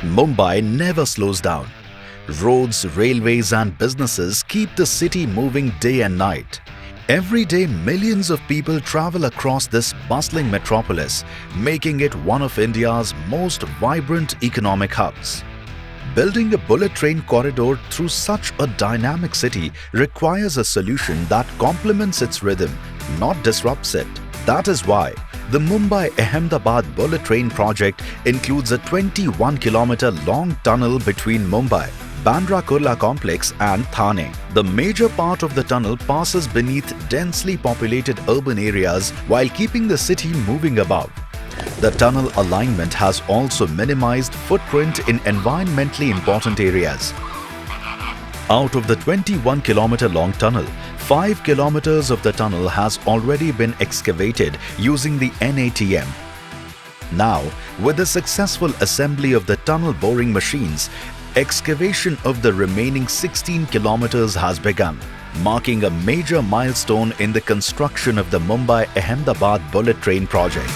Mumbai never slows down. Roads, railways and businesses keep the city moving day and night. Every day, millions of people travel across this bustling metropolis, making it one of India's most vibrant economic hubs. Building a bullet train corridor through such a dynamic city requires a solution that complements its rhythm, not disrupts it. That is why the Mumbai-Ahmedabad Bullet Train Project includes a 21-kilometer long tunnel between Mumbai, Bandra Kurla complex and Thane. The major part of the tunnel passes beneath densely populated urban areas while keeping the city moving above. The tunnel alignment has also minimized footprint in environmentally important areas. Out of the 21-kilometer long tunnel, 5 kilometers of the tunnel has already been excavated using the NATM. Now, with the successful assembly of the tunnel boring machines, excavation of the remaining 16 kilometers has begun, marking a major milestone in the construction of the Mumbai-Ahmedabad Bullet Train Project.